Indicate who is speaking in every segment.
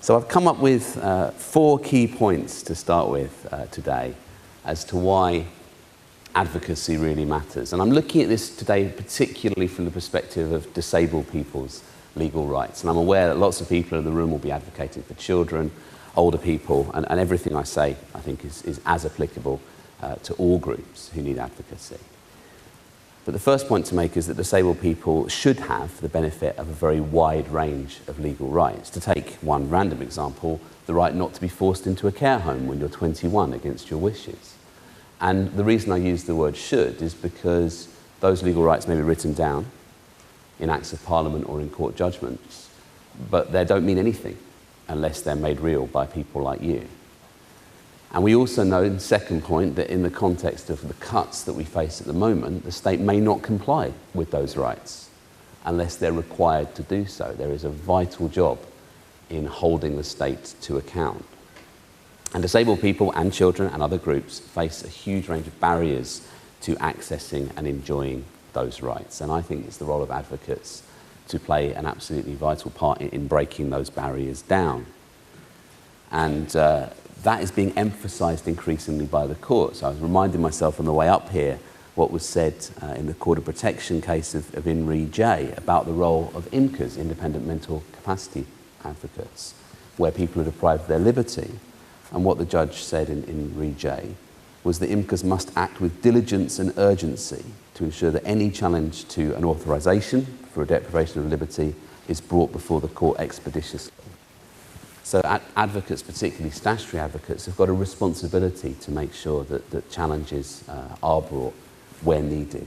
Speaker 1: So I've come up with 4 key points to start with today as to why advocacy really matters. And I'm looking at this today particularly from the perspective of disabled people's legal rights. And I'm aware that lots of people in the room will be advocating for children, older people, and everything I say, I think, is as applicable to all groups who need advocacy. But the first point to make is that disabled people should have the benefit of a very wide range of legal rights. To take one random example, the right not to be forced into a care home when you're 21 against your wishes. And the reason I use the word should is because those legal rights may be written down in acts of parliament or in court judgments, but they don't mean anything unless they're made real by people like you. And we also know, in the second point, that in the context of the cuts that we face at the moment, the state may not comply with those rights unless they're required to do so. There is a vital job in holding the state to account. And disabled people and children and other groups face a huge range of barriers to accessing and enjoying those rights. And I think it's the role of advocates to play an absolutely vital part in breaking those barriers down. And that is being emphasised increasingly by the courts. I was reminding myself on the way up here what was said in the Court of Protection case of In Re J about the role of IMCAs, independent mental capacity advocates, where people are deprived of their liberty. And what the judge said in Re J was that IMCAs must act with diligence and urgency to ensure that any challenge to an authorisation for a deprivation of liberty is brought before the court expeditiously. So advocates, particularly statutory advocates, have got a responsibility to make sure that challenges are brought where needed.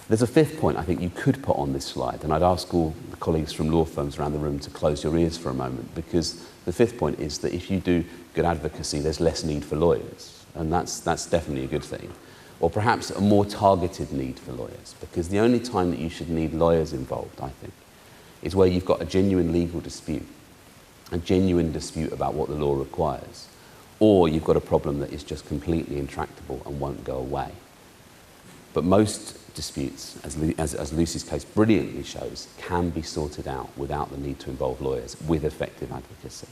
Speaker 1: There's a fifth point I think you could put on this slide, and I'd ask all the colleagues from law firms around the room to close your ears for a moment, because the fifth point is that if you do good advocacy, there's less need for lawyers, and that's definitely a good thing. Or perhaps a more targeted need for lawyers, because the only time that you should need lawyers involved, I think, is where you've got a genuine legal dispute, a genuine dispute about what the law requires, or you've got a problem that is just completely intractable and won't go away. But most disputes, as Lucy's case brilliantly shows, can be sorted out without the need to involve lawyers with effective advocacy.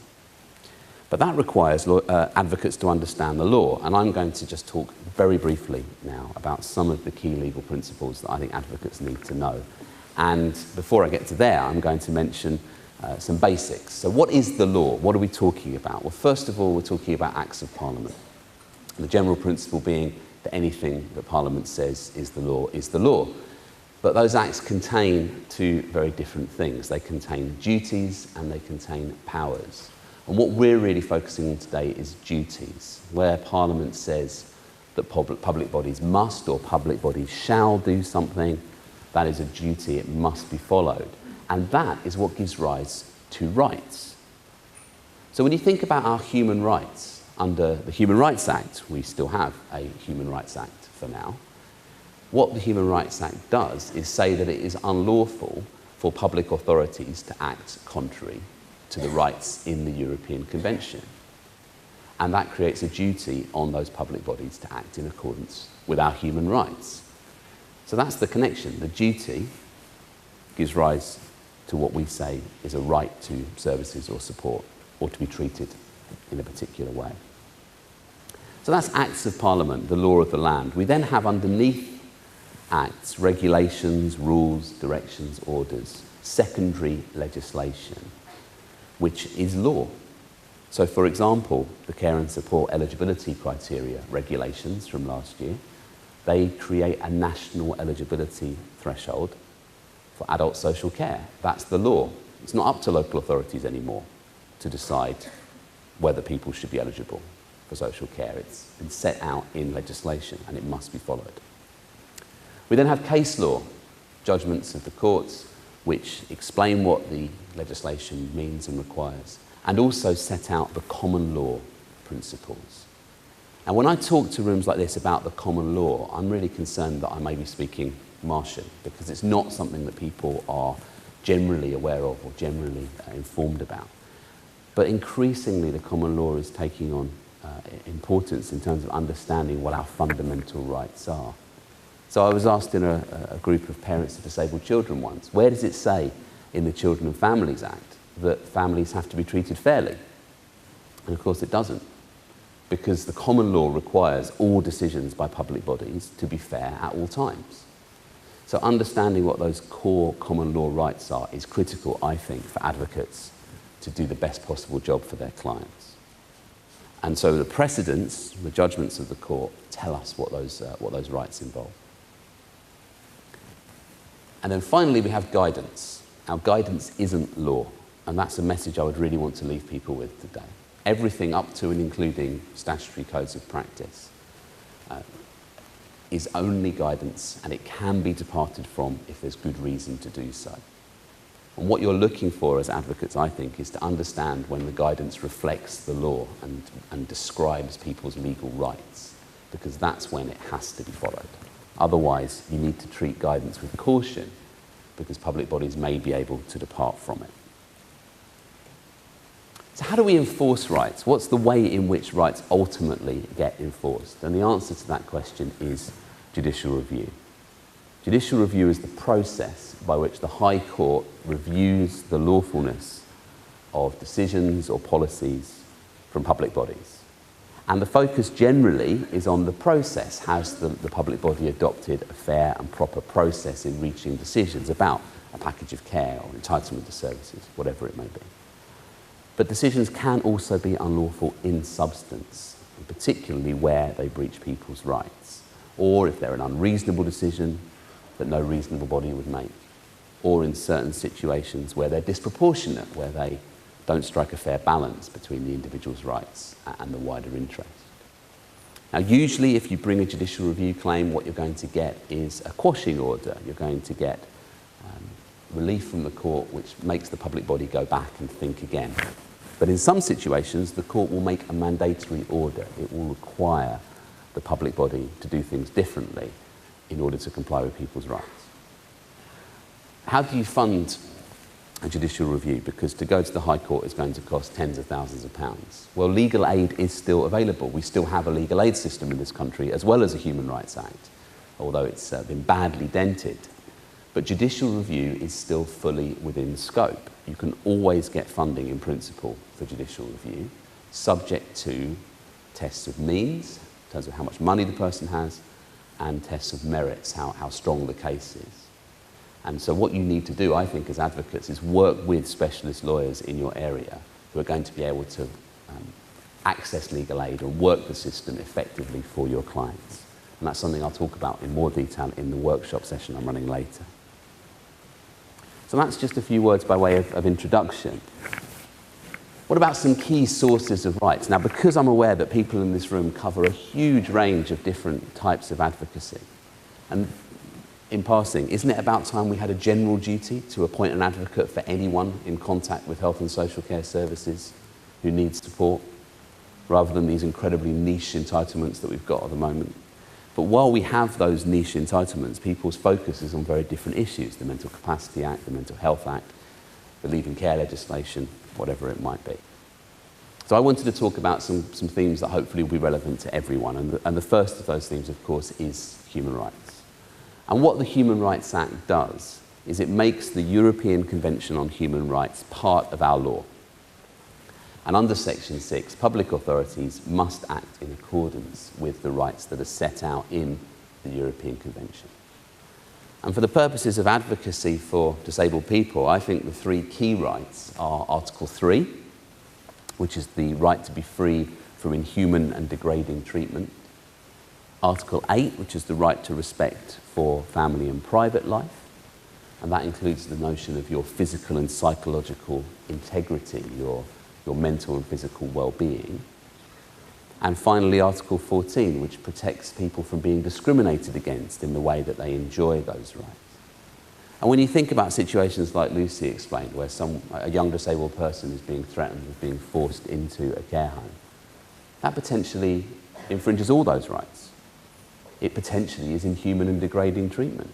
Speaker 1: But that requires advocates to understand the law, and I'm going to just talk very briefly now about some of the key legal principles that I think advocates need to know. And before I get to there, I'm going to mention some basics. So what is the law? What are we talking about? Well, first of all, we're talking about acts of parliament. The general principle being that anything that Parliament says is the law is the law. But those acts contain 2 very different things. They contain duties and they contain powers. And what we're really focusing on today is duties, where Parliament says that public bodies must or public bodies shall do something. That is a duty, it must be followed. And that is what gives rise to rights. So when you think about our human rights, under the Human Rights Act, we still have a Human Rights Act for now. What the Human Rights Act does is say that it is unlawful for public authorities to act contrary to the rights in the European Convention. And that creates a duty on those public bodies to act in accordance with our human rights. So that's the connection. The duty gives rise to what we say is a right to services or support, or to be treated in a particular way. So that's acts of Parliament, the law of the land. We then have underneath acts, regulations, rules, directions, orders, secondary legislation, which is law. So for example, the care and support eligibility criteria regulations from last year, they create a national eligibility threshold for adult social care. That's the law. It's not up to local authorities anymore to decide whether people should be eligible for social care. It's been set out in legislation and it must be followed. We then have case law, judgments of the courts, which explain what the legislation means and requires, and also set out the common law principles. And when I talk to rooms like this about the common law, I'm really concerned that I may be speaking Martian, because it's not something that people are generally aware of or generally informed about. But increasingly, the common law is taking on importance in terms of understanding what our fundamental rights are. So I was asked in a group of parents of disabled children once, where does it say in the Children and Families Act that families have to be treated fairly. And of course it doesn't, because the common law requires all decisions by public bodies to be fair at all times. So understanding what those core common law rights are is critical, I think, for advocates to do the best possible job for their clients. And so the precedents, the judgments of the court, tell us what those rights involve. And then finally we have guidance. Now guidance isn't law, and that's a message I would really want to leave people with today. Everything up to and including statutory codes of practice is only guidance, and it can be departed from if there's good reason to do so. And what you're looking for as advocates, I think, is to understand when the guidance reflects the law and describes people's legal rights, because that's when it has to be followed. Otherwise, you need to treat guidance with caution, because public bodies may be able to depart from it. So how do we enforce rights? What's the way in which rights ultimately get enforced? And the answer to that question is judicial review. Judicial review is the process by which the High Court reviews the lawfulness of decisions or policies from public bodies. And the focus generally is on the process. Has the public body adopted a fair and proper process in reaching decisions about a package of care or entitlement to services, whatever it may be. But decisions can also be unlawful in substance, particularly where they breach people's rights, or if they're an unreasonable decision that no reasonable body would make, or in certain situations where they're disproportionate, where they don't strike a fair balance between the individual's rights and the wider interest. Now, usually if you bring a judicial review claim, what you're going to get is a quashing order. You're going to get relief from the court, which makes the public body go back and think again. But in some situations, the court will make a mandatory order. It will require the public body to do things differently in order to comply with people's rights. How do you fund a judicial review? Because to go to the High Court is going to cost tens of thousands of pounds. Well, legal aid is still available. We still have a legal aid system in this country, as well as a Human Rights Act, although it's been badly dented. But judicial review is still fully within scope. You can always get funding in principle for judicial review, subject to tests of means, in terms of how much money the person has, and tests of merits, how strong the case is. And so what you need to do, I think, as advocates, is work with specialist lawyers in your area who are going to be able to access legal aid and work the system effectively for your clients. And that's something I'll talk about in more detail in the workshop session I'm running later. So that's just a few words by way of introduction. What about some key sources of rights? Now, because I'm aware that people in this room cover a huge range of different types of advocacy, and in passing, isn't it about time we had a general duty to appoint an advocate for anyone in contact with health and social care services who needs support, rather than these incredibly niche entitlements that we've got at the moment? But while we have those niche entitlements, people's focus is on very different issues: the Mental Capacity Act, the Mental Health Act, the leave in care legislation, whatever it might be. So I wanted to talk about some themes that hopefully will be relevant to everyone. And the first of those themes, of course, is human rights. And what the Human Rights Act does is it makes the European Convention on Human Rights part of our law. And under Section 6, public authorities must act in accordance with the rights that are set out in the European Convention. And for the purposes of advocacy for disabled people, I think the three key rights are Article 3, which is the right to be free from inhuman and degrading treatment; Article 8, which is the right to respect for family and private life, and that includes the notion of your physical and psychological integrity, your mental and physical well-being; and finally Article 14, which protects people from being discriminated against in the way that they enjoy those rights. And when you think about situations like Lucy explained, where a young disabled person is being threatened with being forced into a care home, that potentially infringes all those rights. It potentially is inhuman and degrading treatment.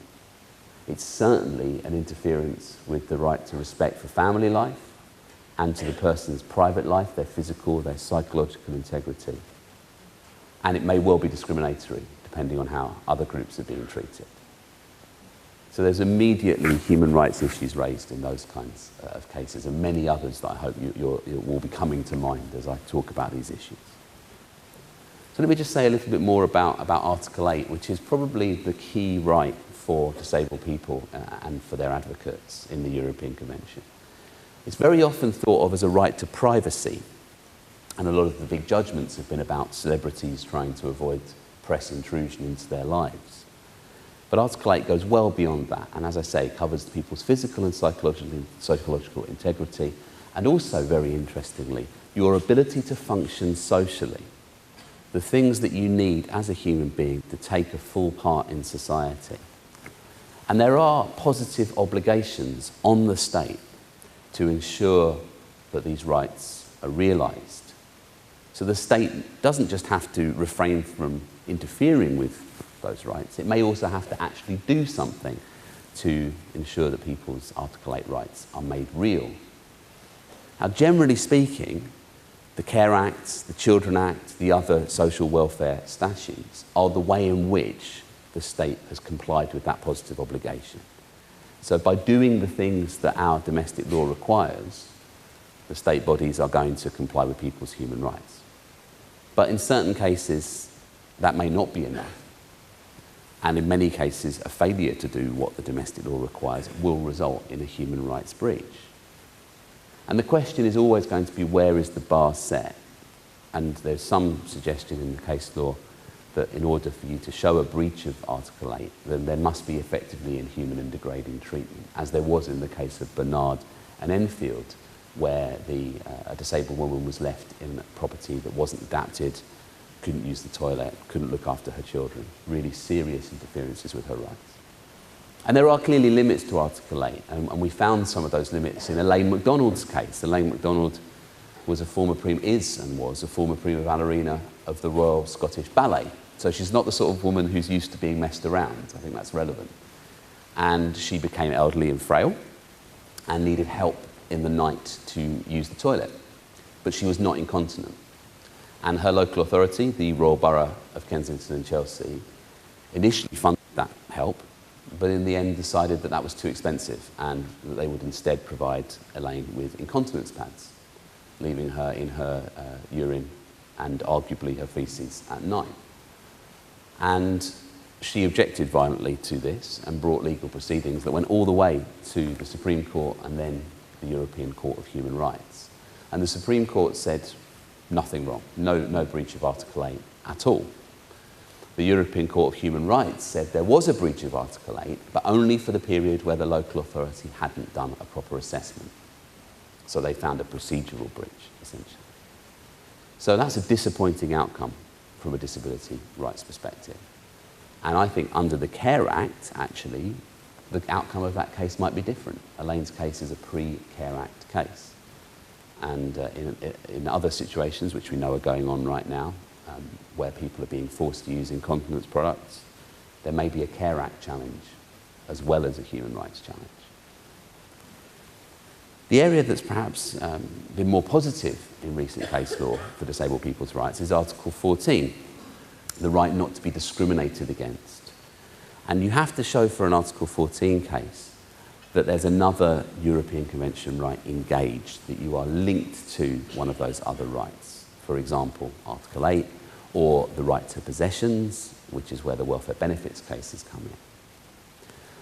Speaker 1: It's certainly an interference with the right to respect for family life and to the person's private life, their physical, their psychological integrity. And it may well be discriminatory, depending on how other groups are being treated. So there's immediately human rights issues raised in those kinds of cases, and many others that I hope you will be coming to mind as I talk about these issues. So let me just say a little bit more about Article 8, which is probably the key right for disabled people and for their advocates in the European Convention. It's very often thought of as a right to privacy, and a lot of the big judgments have been about celebrities trying to avoid press intrusion into their lives. But Article 8 goes well beyond that, and as I say, covers people's physical and psychological integrity, and also, very interestingly, your ability to function socially, the things that you need as a human being to take a full part in society. And there are positive obligations on the state to ensure that these rights are realised. So the state doesn't just have to refrain from interfering with those rights, it may also have to actually do something to ensure that people's Article 8 rights are made real. Now, generally speaking, the Care Act, the Children Act, the other social welfare statutes are the way in which the state has complied with that positive obligation. So by doing the things that our domestic law requires, the state bodies are going to comply with people's human rights. But in certain cases, that may not be enough. And in many cases, a failure to do what the domestic law requires will result in a human rights breach. And the question is always going to be, where is the bar set? And there's some suggestion in the case law that in order for you to show a breach of Article 8, then there must be effectively inhuman and degrading treatment, as there was in the case of Bernard and Enfield, where a disabled woman was left in a property that wasn't adapted, couldn't use the toilet, couldn't look after her children. Really serious interferences with her rights. And there are clearly limits to Article 8, and we found some of those limits in Elaine MacDonald's case. Elaine MacDonald was a former was a former prima ballerina of the Royal Scottish Ballet. So she's not the sort of woman who's used to being messed around. I think that's relevant. And she became elderly and frail and needed help in the night to use the toilet. But she was not incontinent. And her local authority, the Royal Borough of Kensington and Chelsea, initially funded that help, but in the end decided that that was too expensive and that they would instead provide Elaine with incontinence pads, leaving her in her urine and arguably her faeces at night. And she objected violently to this and brought legal proceedings that went all the way to the Supreme Court and then the European Court of Human Rights. And the Supreme Court said nothing wrong, no breach of Article 8 at all. The European Court of Human Rights said there was a breach of Article 8, but only for the period where the local authority hadn't done a proper assessment. So they found a procedural breach, essentially. So that's a disappointing outcome from a disability rights perspective. And I think under the Care Act, actually, the outcome of that case might be different. Elaine's case is a pre-Care Act case. And in other situations, which we know are going on right now, where people are being forced to use incontinence products, there may be a Care Act challenge as well as a human rights challenge. The area that's perhaps been more positive in recent case law for disabled people's rights is Article 14, the right not to be discriminated against. And you have to show for an Article 14 case that there's another European Convention right engaged, that you are linked to one of those other rights. For example, Article 8, or the right to possessions, which is where the welfare benefits cases come in.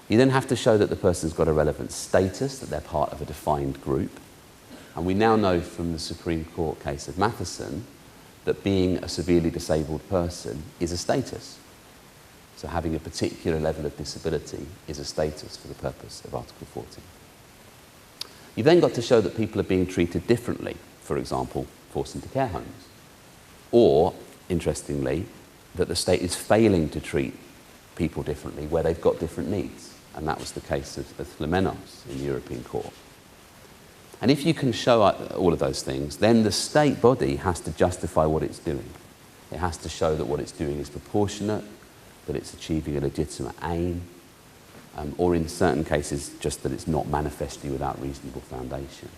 Speaker 1: You then have to show that the person's got a relevant status, that they're part of a defined group. And we now know from the Supreme Court case of Matheson that being a severely disabled person is a status. So having a particular level of disability is a status for the purpose of Article 14. You've then got to show that people are being treated differently, for example, forced into care homes. Or, interestingly, that the state is failing to treat people differently where they've got different needs. And that was the case of Flemenos in the European Court. And if you can show all of those things, then the state body has to justify what it's doing. It has to show that what it's doing is proportionate, that it's achieving a legitimate aim, or in certain cases, just that it's not manifestly without reasonable foundation.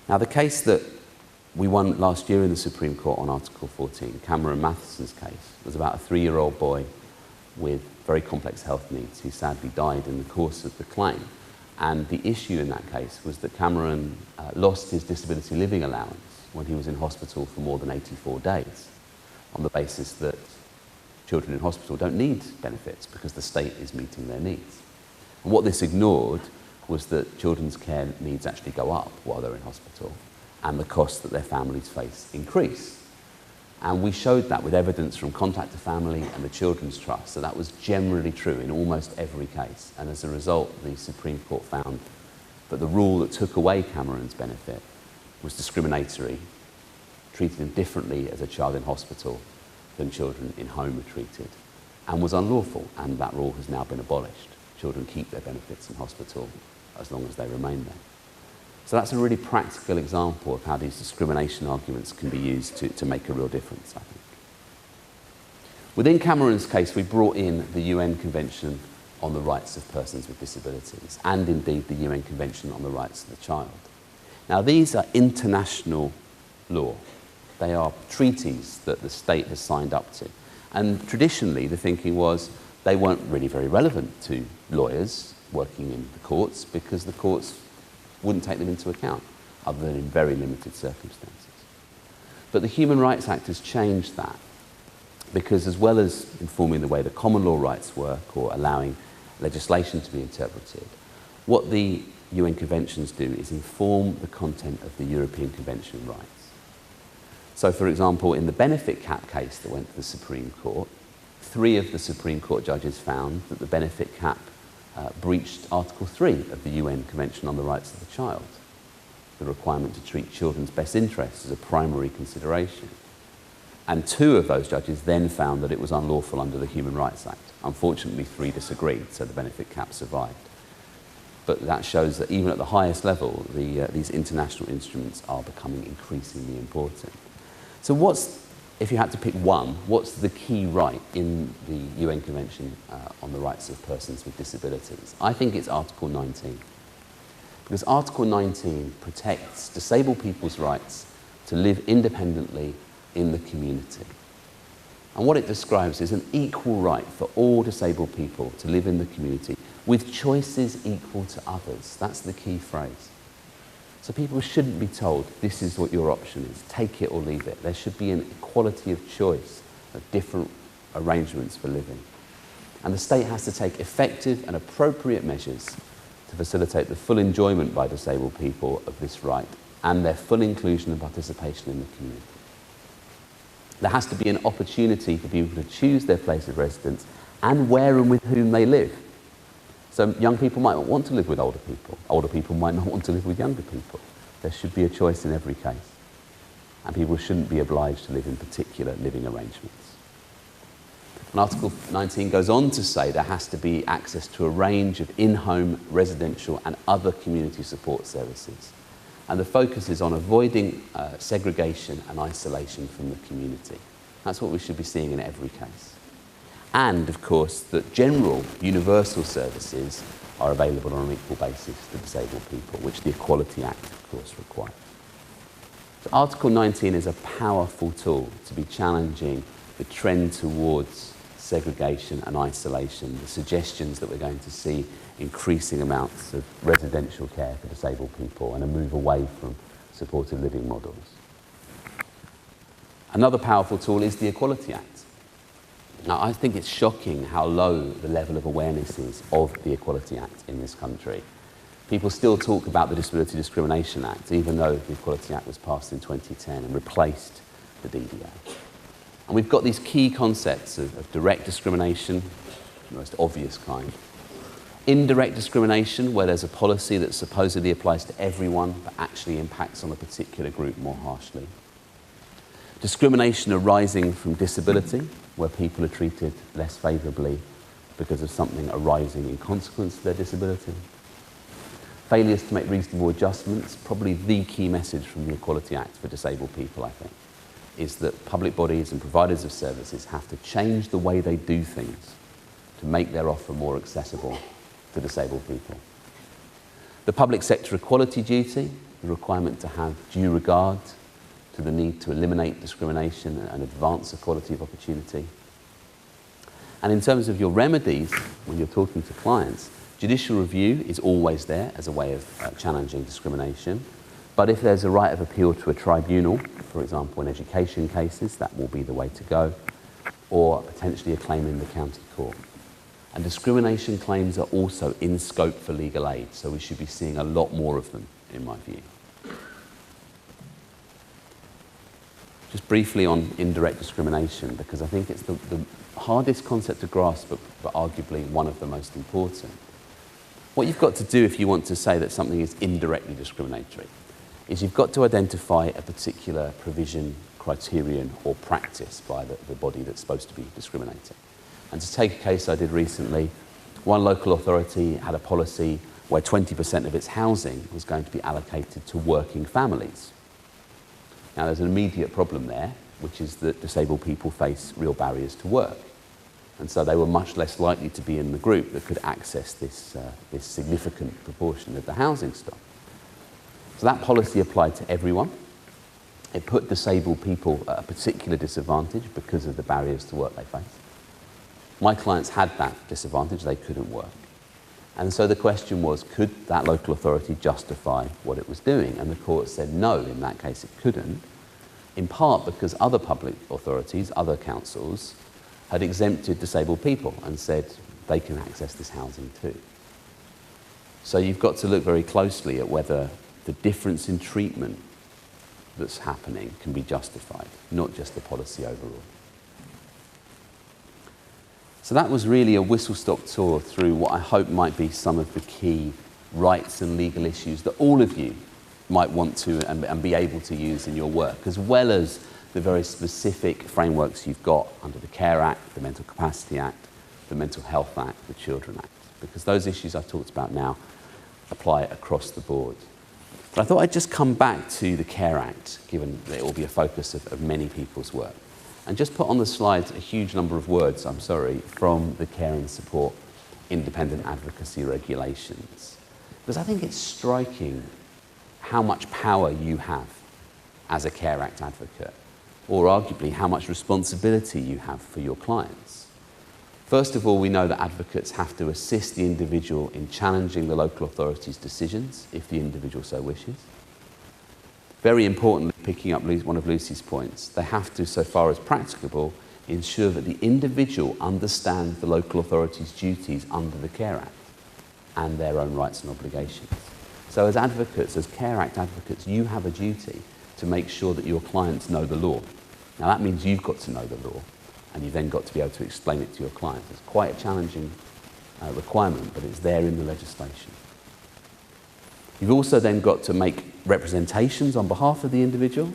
Speaker 1: Now, the case that we won last year in the Supreme Court on Article 14, Cameron Matheson's case, was about a 3-year-old boy with very complex health needs who sadly died in the course of the claim. And the issue in that case was that Cameron lost his disability living allowance when he was in hospital for more than 84 days on the basis that children in hospital don't need benefits because the state is meeting their needs. And what this ignored was that children's care needs actually go up while they're in hospital and the costs that their families face increase. And we showed that with evidence from Contact to Family and the Children's Trust, so that was generally true in almost every case. And as a result, the Supreme Court found that the rule that took away Cameron's benefit was discriminatory, treated him differently as a child in hospital than children in home were treated, and was unlawful, and that rule has now been abolished. Children keep their benefits in hospital as long as they remain there. So that's a really practical example of how these discrimination arguments can be used to make a real difference, I think. Within Cameron's case, we brought in the UN Convention on the Rights of Persons with Disabilities, and indeed the UN Convention on the Rights of the Child. Now, these are international law. They are treaties that the state has signed up to. And traditionally, the thinking was they weren't really very relevant to lawyers working in the courts because the courts wouldn't take them into account, other than in very limited circumstances. But the Human Rights Act has changed that, because as well as informing the way the common law rights work or allowing legislation to be interpreted, what the UN conventions do is inform the content of the European Convention of Rights. So, for example, in the benefit cap case that went to the Supreme Court, 3 of the Supreme Court judges found that the benefit cap breached Article 3 of the UN Convention on the Rights of the Child, the requirement to treat children's best interests as a primary consideration. And 2 of those judges then found that it was unlawful under the Human Rights Act. Unfortunately, 3 disagreed, so the benefit cap survived. But that shows that even at the highest level, these international instruments are becoming increasingly important. So if you had to pick one, what's the key right in the UN Convention on the Rights of Persons with Disabilities? I think it's Article 19. Because Article 19 protects disabled people's rights to live independently in the community. And what it describes is an equal right for all disabled people to live in the community with choices equal to others. That's the key phrase. So people shouldn't be told, this is what your option is, take it or leave it. There should be an equality of choice of different arrangements for living. And the state has to take effective and appropriate measures to facilitate the full enjoyment by disabled people of this right and their full inclusion and participation in the community. There has to be an opportunity for people to choose their place of residence and where and with whom they live. So young people might not want to live with older people. Older people might not want to live with younger people. There should be a choice in every case. And people shouldn't be obliged to live in particular living arrangements. And Article 19 goes on to say there has to be access to a range of in-home, residential and other community support services. And the focus is on avoiding segregation and isolation from the community. That's what we should be seeing in every case. And, of course, that general, universal services are available on an equal basis to disabled people, which the Equality Act, of course, requires. So Article 19 is a powerful tool to be challenging the trend towards segregation and isolation, the suggestions that we're going to see increasing amounts of residential care for disabled people and a move away from supported living models. Another powerful tool is the Equality Act. Now, I think it's shocking how low the level of awareness is of the Equality Act in this country. People still talk about the Disability Discrimination Act, even though the Equality Act was passed in 2010 and replaced the DDA. And we've got these key concepts of direct discrimination, the most obvious kind. Indirect discrimination, where there's a policy that supposedly applies to everyone, but actually impacts on a particular group more harshly. Discrimination arising from disability, where people are treated less favourably because of something arising in consequence of their disability. Failures to make reasonable adjustments, probably the key message from the Equality Act for disabled people, I think, is that public bodies and providers of services have to change the way they do things to make their offer more accessible to disabled people. The public sector equality duty, the requirement to have due regard to the need to eliminate discrimination and advance equality of opportunity. And in terms of your remedies, when you're talking to clients, judicial review is always there as a way of challenging discrimination. But if there's a right of appeal to a tribunal, for example, in education cases, that will be the way to go, or potentially a claim in the county court. And discrimination claims are also in scope for legal aid, so we should be seeing a lot more of them, in my view. Just briefly on indirect discrimination, because I think it's the hardest concept to grasp, but arguably one of the most important. What you've got to do if you want to say that something is indirectly discriminatory is you've got to identify a particular provision, criterion, or practice by the body that's supposed to be discriminating. And to take a case I did recently, one local authority had a policy where 20% of its housing was going to be allocated to working families. Now there's an immediate problem there, which is that disabled people face real barriers to work. And so they were much less likely to be in the group that could access this significant proportion of the housing stock. So that policy applied to everyone. It put disabled people at a particular disadvantage because of the barriers to work they face. My clients had that disadvantage, they couldn't work. And so the question was, could that local authority justify what it was doing? And the court said no, in that case it couldn't, in part because other public authorities, other councils, had exempted disabled people and said they can access this housing too. So you've got to look very closely at whether the difference in treatment that's happening can be justified, not just the policy overall. So that was really a whistle-stop tour through what I hope might be some of the key rights and legal issues that all of you might want to and be able to use in your work, as well as the very specific frameworks you've got under the Care Act, the Mental Capacity Act, the Mental Health Act, the Children Act, because those issues I've talked about now apply across the board. But I thought I'd just come back to the Care Act, given that it will be a focus of many people's work, and just put on the slides a huge number of words, I'm sorry, from the Care and Support Independent Advocacy Regulations. Because I think it's striking how much power you have as a Care Act advocate, or arguably how much responsibility you have for your clients. First of all, we know that advocates have to assist the individual in challenging the local authority's decisions, if the individual so wishes. Very importantly, picking up one of Lucy's points, they have to, so far as practicable, ensure that the individual understands the local authority's duties under the Care Act and their own rights and obligations. So as advocates, as Care Act advocates, you have a duty to make sure that your clients know the law. Now that means you've got to know the law, and you've then got to be able to explain it to your clients. It's quite a challenging requirement, but it's there in the legislation. You've also then got to make representations on behalf of the individual,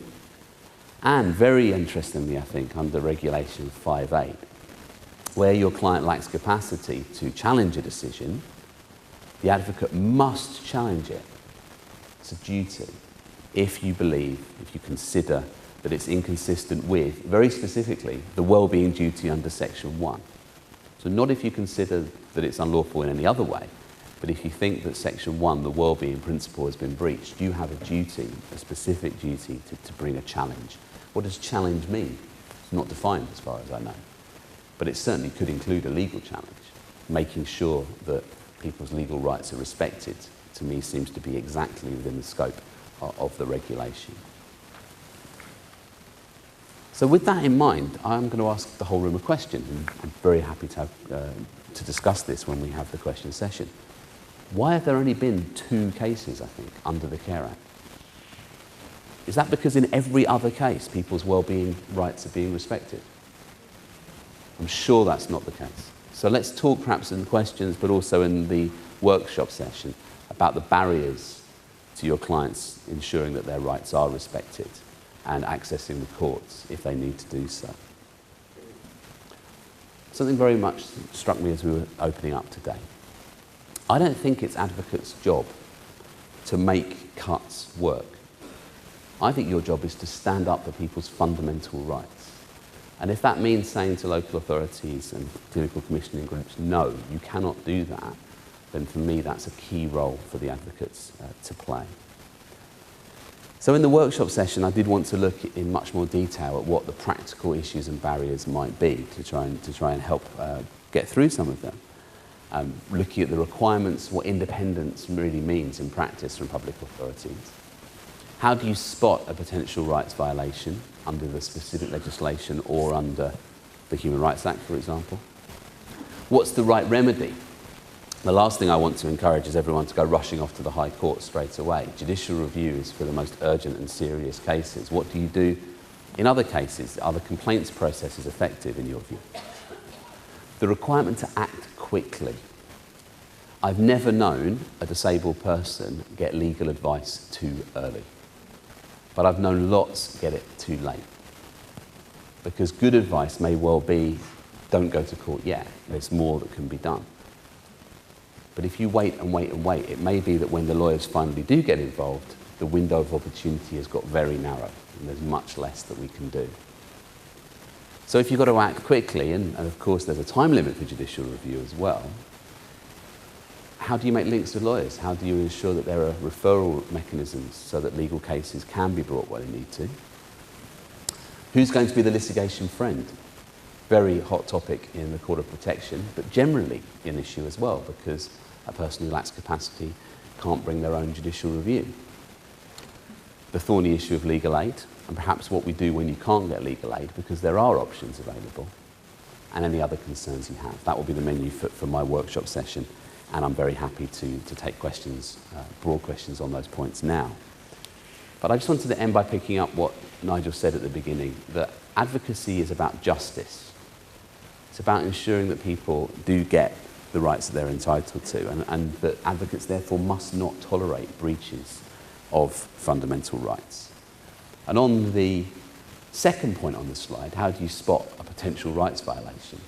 Speaker 1: and very interestingly, I think, under Regulation 5.8, where your client lacks capacity to challenge a decision, the advocate must challenge it. It's a duty if you believe, if you consider that it's inconsistent with, very specifically, the well-being duty under Section 1. So not if you consider that it's unlawful in any other way, but if you think that Section 1, the well-being principle, has been breached, you have a duty, a specific duty to bring a challenge. What does challenge mean? It's not defined as far as I know. But it certainly could include a legal challenge. Making sure that people's legal rights are respected, to me, seems to be exactly within the scope of the regulation. So with that in mind, I'm going to ask the whole room a question, and I'm very happy to discuss this when we have the question session. Why have there only been 2 cases, I think, under the Care Act? Is that because in every other case people's well-being rights are being respected? I'm sure that's not the case. So let's talk perhaps in the questions, but also in the workshop session, about the barriers to your clients ensuring that their rights are respected and accessing the courts if they need to do so. Something very much struck me as we were opening up today. I don't think it's advocates' job to make cuts work. I think your job is to stand up for people's fundamental rights. And if that means saying to local authorities and clinical commissioning groups, no, you cannot do that, then for me that's a key role for the advocates to play. So in the workshop session, I did want to look in much more detail at what the practical issues and barriers might be to try and help get through some of them. Looking at the requirements, what independence really means in practice from public authorities. How do you spot a potential rights violation under the specific legislation or under the Human Rights Act, for example? What's the right remedy? The last thing I want to encourage is everyone to go rushing off to the High Court straight away. Judicial review is for the most urgent and serious cases. What do you do in other cases? Are the complaints processes effective in your view? The requirement to act quickly. I've never known a disabled person get legal advice too early, but I've known lots get it too late. Because good advice may well be, don't go to court yet, there's more that can be done. But if you wait and wait and wait, it may be that when the lawyers finally do get involved, the window of opportunity has got very narrow and there's much less that we can do. So if you've got to act quickly, and of course there's a time limit for judicial review as well, how do you make links with lawyers? How do you ensure that there are referral mechanisms so that legal cases can be brought where they need to? Who's going to be the litigation friend? Very hot topic in the Court of Protection, but generally an issue as well, because a person who lacks capacity can't bring their own judicial review. The thorny issue of legal aid, and perhaps what we do when you can't get legal aid, because there are options available, and any other concerns you have. That will be the menu for my workshop session, and I'm very happy to take questions, broad questions on those points now. But I just wanted to end by picking up what Nigel said at the beginning, that advocacy is about justice. It's about ensuring that people do get the rights that they're entitled to, and that advocates therefore must not tolerate breaches of fundamental rights. And on the second point on the slide, how do you spot a potential rights violation?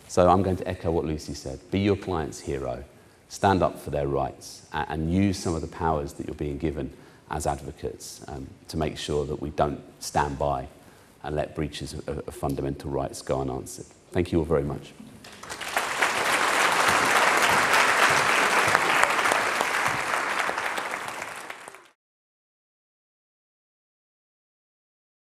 Speaker 1: So I'm going to echo what Lucy said. Be your client's hero, stand up for their rights, and use some of the powers that you're being given as advocates to make sure that we don't stand by and let breaches of fundamental rights go unanswered. Thank you all very much.